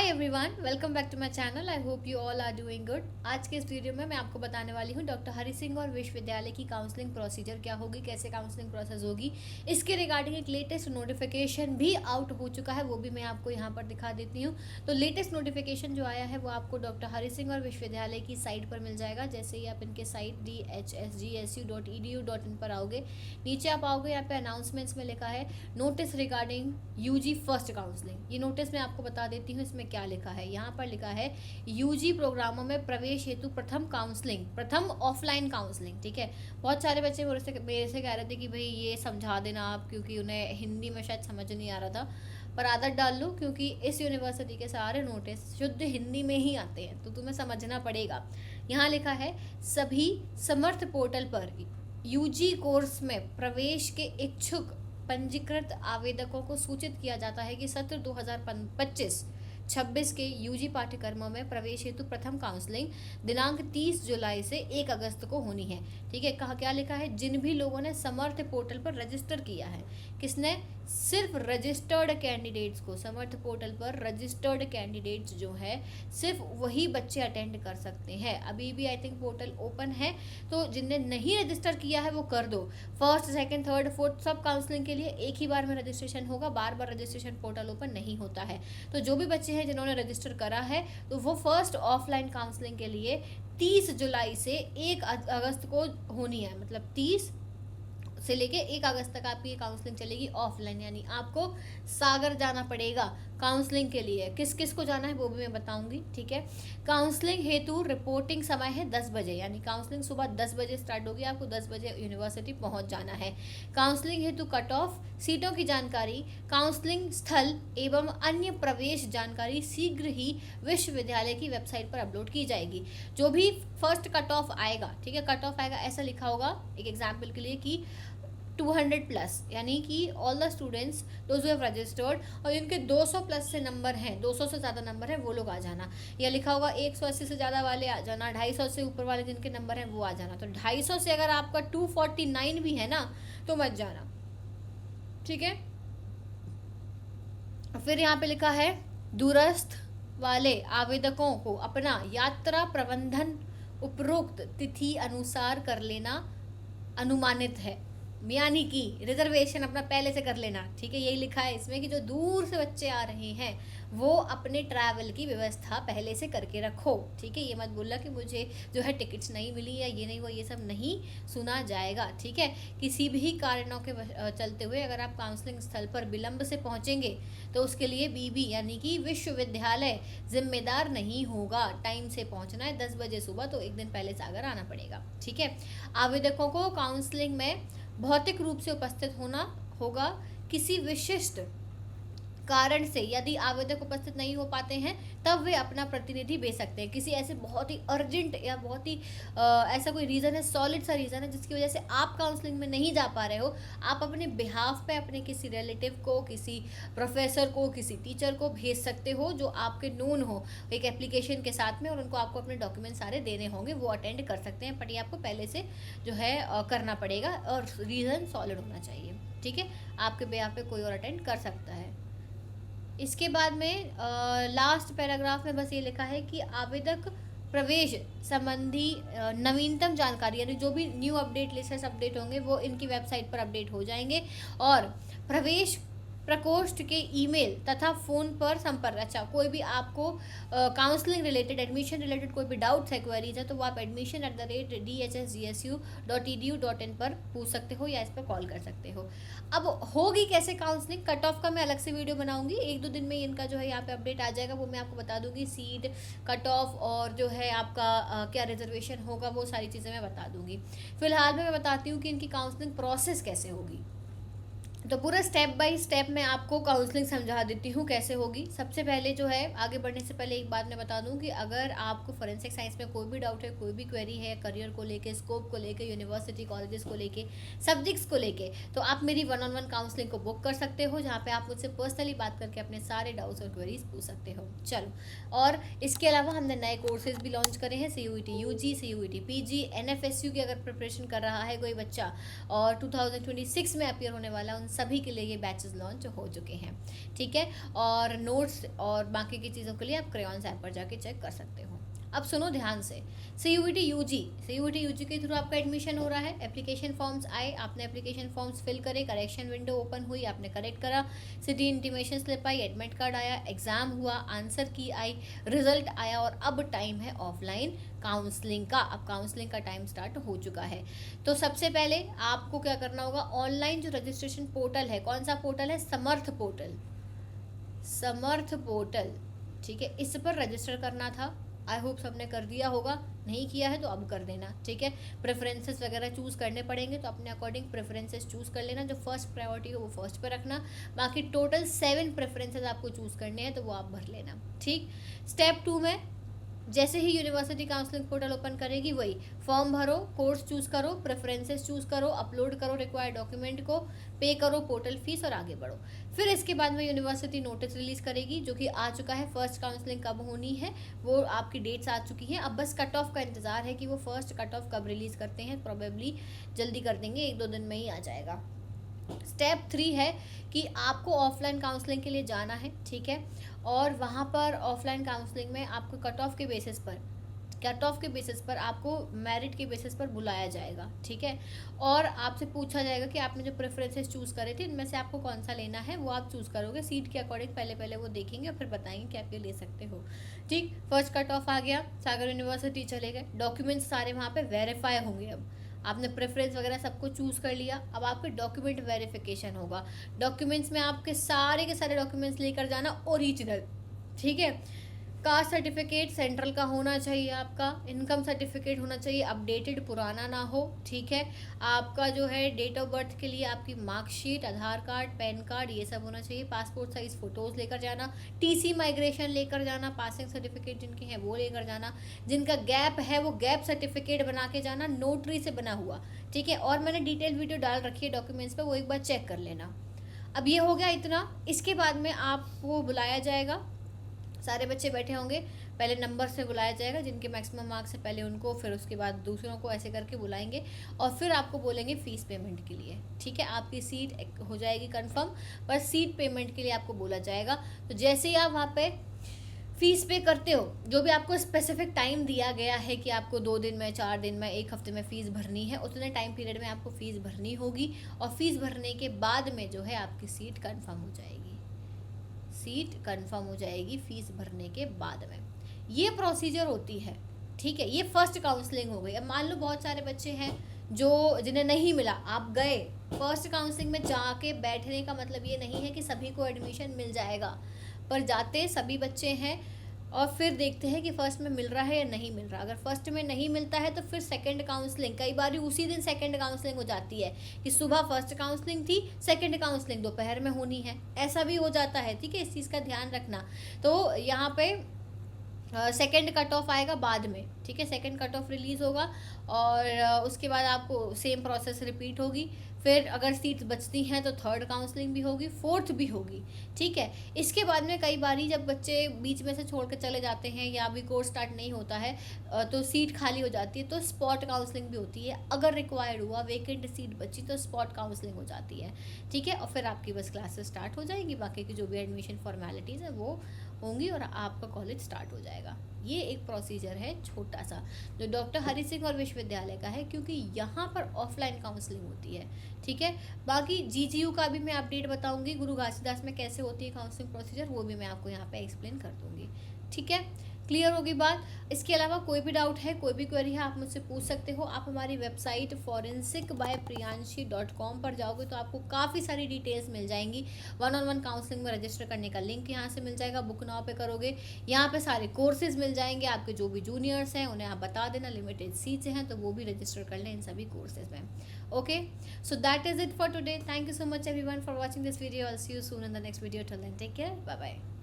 Everyone, welcome back to my channel. I hope you all are doing good. आज के इस video में मैं आपको बताने वाली हूँ डॉक्टर हरि सिंह और विश्वविद्यालय की काउंसलिंग प्रोसीजर क्या होगी, कैसे काउंसलिंग प्रोसेस होगी। इसके रिगार्डिंग एक लेटेस्ट नोटिफिकेशन भी आउट हो चुका है, वो भी मैं आपको यहाँ पर दिखा देती हूँ। तो लेटेस्ट नोटिफिकेशन जो आया है वो आपको डॉक्टर हरि सिंह और विश्वविद्यालय की साइट पर मिल जाएगा। जैसे ही आप इनके साइट dhsgsu.edu.in पर आओगे, नीचे आप आओगे, यहाँ पे अनाउंसमेंट्स में लिखा है notice regarding UG first counselling. ये नोटिस मैं आपको बता देती हूँ इसमें क्या लिखा है। यहाँ पर लिखा है यूजी प्रोग्रामों में प्रवेश हेतु प्रथम काउंसलिंग, प्रथम ऑफलाइन काउंसलिंग। ठीक है, बहुत सारे बच्चे मेरे से कह रहे थे कि भाई ये समझा देना आप, क्योंकि उन्हें हिंदी में शायद समझ नहीं आ रहा था। पर आदत डाल लो, क्योंकि इस यूनिवर्सिटी के सारे नोटिस शुद्ध हिंदी में ही आते हैं, तो तुम्हें समझना पड़ेगा। यहाँ लिखा है सभी समर्थ पोर्टल पर यूजी कोर्स में प्रवेश के इच्छुक पंजीकृत आवेदकों को सूचित किया जाता है कि सत्र 2025-26 के यूजी पाठ्यक्रमों में प्रवेश हेतु प्रथम काउंसलिंग दिनांक 30 जुलाई से 1 अगस्त को होनी है। ठीक है, कहा क्या लिखा है, जिन भी लोगों ने समर्थ पोर्टल पर रजिस्टर किया है। किसने? सिर्फ रजिस्टर्ड कैंडिडेट्स को, समर्थ पोर्टल पर रजिस्टर्ड कैंडिडेट्स जो है सिर्फ वही बच्चे अटेंड कर सकते हैं। अभी भी आई थिंक पोर्टल ओपन है, तो जिनने नहीं रजिस्टर किया है वो कर दो। फर्स्ट, सेकंड, थर्ड, फोर्थ सब काउंसलिंग के लिए एक ही बार में रजिस्ट्रेशन होगा, बार बार रजिस्ट्रेशन पोर्टल ओपन नहीं होता है। तो जो भी बच्चे हैं जिन्होंने रजिस्टर करा है, तो वो फर्स्ट ऑफलाइन काउंसलिंग के लिए 30 जुलाई से 1 अगस्त को होनी है। मतलब 30 से लेके 1 अगस्त तक आपकी काउंसलिंग चलेगी ऑफलाइन, यानी आपको सागर जाना पड़ेगा काउंसलिंग के लिए। किस किस को जाना है वो भी मैं बताऊंगी। ठीक है, काउंसलिंग हेतु रिपोर्टिंग समय है 10 बजे, यानी काउंसलिंग सुबह 10 बजे स्टार्ट होगी, आपको 10 बजे यूनिवर्सिटी पहुंच जाना है। काउंसलिंग हेतु कट ऑफ, सीटों की जानकारी, काउंसलिंग स्थल एवं अन्य प्रवेश जानकारी शीघ्र ही विश्वविद्यालय की वेबसाइट पर अपलोड की जाएगी। जो भी फर्स्ट कट ऑफ आएगा, ठीक है, कट ऑफ आएगा ऐसा लिखा होगा एक एग्जाम्पल के लिए कि 200 प्लस, यानी कि all the students those who have registered, और जिनके 200 प्लस से नंबर हैं, 200 से ज़्यादा नंबर है वो लोग आ जाना। या लिखा होगा 180 से ज़्यादा वाले आ जाना, 250 से ऊपर वाले जिनके नंबर हैं वो आ जाना। तो 250 से अगर आपका 249 भी है ना तो मत जाना। ठीक है, फिर यहाँ पे लिखा है दूरस्थ वाले आवेदकों को अपना यात्रा प्रबंधन उपरोक्त तिथि अनुसार कर लेना अनुमानित है, यानी कि रिजर्वेशन अपना पहले से कर लेना। ठीक है, यही लिखा है इसमें कि जो दूर से बच्चे आ रहे हैं वो अपने ट्रैवल की व्यवस्था पहले से करके रखो। ठीक है, ये मत बोलना कि मुझे जो है टिकट्स नहीं मिली या ये नहीं हुआ, ये सब नहीं सुना जाएगा। ठीक है, किसी भी कारणों के चलते हुए अगर आप काउंसलिंग स्थल पर विलंब से पहुंचेंगे तो उसके लिए बीबी यानी कि विश्वविद्यालय जिम्मेदार नहीं होगा। टाइम से पहुंचना है 10 बजे सुबह, तो एक दिन पहले से अगर आना पड़ेगा। ठीक है, आवेदकों को काउंसलिंग में भौतिक रूप से उपस्थित होना होगा। किसी विशिष्ट कारण से यदि आवेदक उपस्थित नहीं हो पाते हैं तब वे अपना प्रतिनिधि भेज सकते हैं। किसी ऐसे बहुत ही अर्जेंट या बहुत ही ऐसा कोई रीज़न है, सॉलिड सा रीज़न है जिसकी वजह से आप काउंसलिंग में नहीं जा पा रहे हो, आप अपने बिहाफ पे अपने किसी रिलेटिव को, किसी प्रोफेसर को, किसी टीचर को भेज सकते हो जो आपके नोन हो, एक एप्लीकेशन के साथ में, और उनको आपको अपने डॉक्यूमेंट सारे देने होंगे, वो अटेंड कर सकते हैं। बट ये आपको पहले से जो है करना पड़ेगा और रीज़न सॉलिड होना चाहिए। ठीक है, आपके बिहाफ पे कोई और अटेंड कर सकता है। इसके बाद में लास्ट पैराग्राफ में बस ये लिखा है कि आवेदक प्रवेश संबंधी नवीनतम जानकारी, यानी जो भी न्यू अपडेट लेटेस्ट अपडेट होंगे वो इनकी वेबसाइट पर अपडेट हो जाएंगे। और प्रवेश प्रकोष्ठ के ईमेल तथा फ़ोन पर संपर्क। अच्छा, कोई भी आपको काउंसलिंग रिलेटेड, एडमिशन रिलेटेड कोई भी डाउट्स है, क्वेरीज है, तो वो आप admission@dhsgsu.edu.in पर पूछ सकते हो या इस पर कॉल कर सकते हो। अब होगी कैसे काउंसलिंग, कट ऑफ का मैं अलग से वीडियो बनाऊंगी, 1-2 दिन में इनका जो है यहाँ पे अपडेट आ जाएगा, वो मैं आपको बता दूंगी। सीट, कट ऑफ और जो है आपका क्या रिजर्वेशन होगा, वो सारी चीज़ें मैं बता दूंगी। फिलहाल मैं बताती हूँ कि इनकी काउंसलिंग प्रोसेस कैसे होगी। तो पूरा स्टेप बाय स्टेप मैं आपको काउंसलिंग समझा देती हूँ कैसे होगी। सबसे पहले जो है, आगे बढ़ने से पहले एक बात मैं बता दूँ कि अगर आपको फोरेंसिक साइंस में कोई भी डाउट है, कोई भी क्वेरी है, करियर को लेके, स्कोप को लेके, यूनिवर्सिटी कॉलेजेस को लेके, सब्जेक्ट्स को लेके, तो आप मेरी 1-on-1 काउंसलिंग को बुक कर सकते हो, जहाँ पे आप मुझसे पर्सनली बात करके अपने सारे डाउट्स और क्वेरीज पूछ सकते हो। चलो, और इसके अलावा हमने नए कोर्सेज भी लॉन्च करे हैं, CUET UG, CUET PG, NFSU की अगर प्रिपरेशन कर रहा है कोई बच्चा और 2026 में अपीयर होने वाला, उन सभी के लिए ये बैचेस लॉन्च हो चुके हैं, ठीक है। और नोट्स और बाकी की चीज़ों के लिए आप क्रेयॉन्स ऐप पर जाके चेक कर सकते हो। अब सुनो ध्यान से, CUET UG के थ्रू आपका एडमिशन हो रहा है। एप्लीकेशन फॉर्म्स आए, आपने एप्लीकेशन फॉर्म्स फिल करे, करेक्शन विंडो ओपन हुई, आपने करेक्ट करा, सिटी इंटीमेशन स्लिप आई, एडमिट कार्ड आया, एग्जाम हुआ, आंसर की आई, रिजल्ट आया, और अब टाइम है ऑफलाइन काउंसलिंग का। अब काउंसलिंग का टाइम स्टार्ट हो चुका है। तो सबसे पहले आपको क्या करना होगा, ऑनलाइन जो रजिस्ट्रेशन पोर्टल है, कौन सा पोर्टल है, समर्थ पोर्टल, ठीक है, इस पर रजिस्टर करना था। आई होप सबने कर दिया होगा, नहीं किया है तो अब कर देना, ठीक है। प्रेफरेंसेस वगैरह चूज़ करने पड़ेंगे, तो अपने अकॉर्डिंग प्रेफरेंसेस चूज़ कर लेना। जो फर्स्ट प्रायोरिटी हो वो फर्स्ट पे रखना, बाकी टोटल 7 प्रेफरेंसेस आपको चूज़ करने हैं, तो वो आप भर लेना, ठीक। स्टेप 2 में जैसे ही यूनिवर्सिटी काउंसलिंग पोर्टल ओपन करेगी, वही फॉर्म भरो, कोर्स चूज करो, प्रेफरेंसेस चूज करो, अपलोड करो रिक्वायर्ड डॉक्यूमेंट को, पे करो पोर्टल फीस और आगे बढ़ो। फिर इसके बाद में यूनिवर्सिटी नोटिस रिलीज करेगी, जो कि आ चुका है। फर्स्ट काउंसलिंग कब होनी है वो आपकी डेट्स आ चुकी हैं। अब बस कट ऑफ का इंतजार है कि वो फर्स्ट कट ऑफ कब रिलीज करते हैं। प्रोबेबली जल्दी कर देंगे, 1-2 दिन में ही आ जाएगा। स्टेप 3 है कि आपको ऑफलाइन काउंसलिंग के लिए जाना है, ठीक है। और वहाँ पर ऑफलाइन काउंसलिंग में आपको कट ऑफ के बेसिस पर आपको मेरिट के बेसिस पर बुलाया जाएगा, ठीक है। और आपसे पूछा जाएगा कि आपने जो प्रेफरेंसेस चूज़ करे थे इनमें से आपको कौन सा लेना है, वो आप चूज़ करोगे सीट के अकॉर्डिंग। पहले वो देखेंगे और फिर बताएंगे कि आप ये ले सकते हो, ठीक। फर्स्ट कट ऑफ आ गया, सागर यूनिवर्सिटी चले गए, डॉक्यूमेंट्स सारे वहाँ पर वेरीफाई होंगे। अब आपने प्रेफरेंस वगैरह सबको चूज़ कर लिया, अब आपके डॉक्यूमेंट वेरिफिकेशन होगा। डॉक्यूमेंट्स में आपके सारे डॉक्यूमेंट्स लेकर जाना ओरिजिनल, ठीक है। कास्ट सर्टिफिकेट सेंट्रल का होना चाहिए, आपका इनकम सर्टिफिकेट होना चाहिए, अपडेटेड, पुराना ना हो, ठीक है। आपका जो है डेट ऑफ बर्थ के लिए आपकी मार्कशीट, आधार कार्ड, पैन कार्ड, ये सब होना चाहिए। पासपोर्ट साइज फ़ोटोज़ लेकर जाना, TC माइग्रेशन लेकर जाना, पासिंग सर्टिफिकेट जिनके हैं वो लेकर जाना, जिनका गैप है वो गैप सर्टिफिकेट बना के जाना, नोटरी से बना हुआ, ठीक है। और मैंने डिटेल वीडियो डाल रखी है डॉक्यूमेंट्स पर, वो एक बार चेक कर लेना। अब ये हो गया इतना। इसके बाद में आपको बुलाया जाएगा, सारे बच्चे बैठे होंगे, पहले नंबर से बुलाया जाएगा, जिनके मैक्सिमम मार्क्स है पहले उनको, फिर उसके बाद दूसरों को, ऐसे करके बुलाएंगे। और फिर आपको बोलेंगे फ़ीस पेमेंट के लिए, ठीक है। आपकी सीट हो जाएगी कंफर्म, पर सीट पेमेंट के लिए आपको बोला जाएगा। तो जैसे ही आप वहाँ पे फ़ीस पे करते हो, जो भी आपको स्पेसिफिक टाइम दिया गया है कि आपको 2 दिन में, 4 दिन में, 1 हफ्ते में फ़ीस भरनी है, उतने टाइम पीरियड में आपको फ़ीस भरनी होगी। और फ़ीस भरने के बाद में जो है आपकी सीट कंफर्म हो जाएगी, फीस भरने के बाद में। ये प्रोसीजर होती है, ठीक है। ये फर्स्ट काउंसलिंग हो गई। अब मान लो बहुत सारे बच्चे हैं जिन्हें नहीं मिला, आप गए फर्स्ट काउंसलिंग में, जाके बैठने का मतलब ये नहीं है कि सभी को एडमिशन मिल जाएगा, पर जाते सभी बच्चे हैं और फिर देखते हैं कि फर्स्ट में मिल रहा है या नहीं मिल रहा। अगर फर्स्ट में नहीं मिलता है तो फिर सेकंड काउंसलिंग, कई बार उसी दिन सेकंड काउंसलिंग हो जाती है कि सुबह फर्स्ट काउंसलिंग थी, सेकंड काउंसलिंग दोपहर में होनी है, ऐसा भी हो जाता है, ठीक है। इस चीज़ का ध्यान रखना। तो यहाँ पे सेकंड कट ऑफ आएगा बाद में, ठीक है। सेकंड कट ऑफ रिलीज़ होगा और उसके बाद आपको सेम प्रोसेस रिपीट होगी। फिर अगर सीट्स बचती हैं तो थर्ड काउंसलिंग भी होगी, फोर्थ भी होगी, ठीक है। इसके बाद में कई बारी जब बच्चे बीच में से छोड़ के चले जाते हैं या अभी कोर्स स्टार्ट नहीं होता है तो सीट खाली हो जाती है, तो स्पॉट काउंसलिंग भी होती है। अगर रिक्वायर्ड हुआ, वेकेंट सीट बची तो स्पॉट काउंसलिंग हो जाती है, ठीक है। और फिर आपकी बस क्लासेस स्टार्ट हो जाएंगी, बाकी की जो भी एडमिशन फॉर्मेलिटीज़ है वो होंगी और आपका कॉलेज स्टार्ट हो जाएगा। ये एक प्रोसीजर है छोटा सा, जो डॉक्टर हरि सिंह और विश्वविद्यालय का है, क्योंकि यहाँ पर ऑफलाइन काउंसलिंग होती है, ठीक है। बाकी GGU का भी मैं अपडेट बताऊंगी, गुरु घासीदास में कैसे होती है काउंसलिंग प्रोसीजर, वो भी मैं आपको यहाँ पे एक्सप्लेन कर दूंगी, ठीक है। क्लियर होगी बात। इसके अलावा कोई भी डाउट है, कोई भी क्वेरी है, आप मुझसे पूछ सकते हो। आप हमारी वेबसाइट forensicbypriyanshi.com पर जाओगे तो आपको काफ़ी सारी डिटेल्स मिल जाएंगी। 1-on-1 काउंसलिंग में रजिस्टर करने का लिंक यहाँ से मिल जाएगा, बुक नाउ पे करोगे, यहाँ पे सारे कोर्सेज मिल जाएंगे। आपके जो भी जूनियर्स हैं उन्हें आप बता देना, लिमिटेड सीट्स हैं तो वो भी रजिस्टर कर लें इन सभी कोर्सेज में। Okay, so that is it for today. Thank you so much everyone for watching this video. I will see you soon in the next video. Till then take care, bye bye.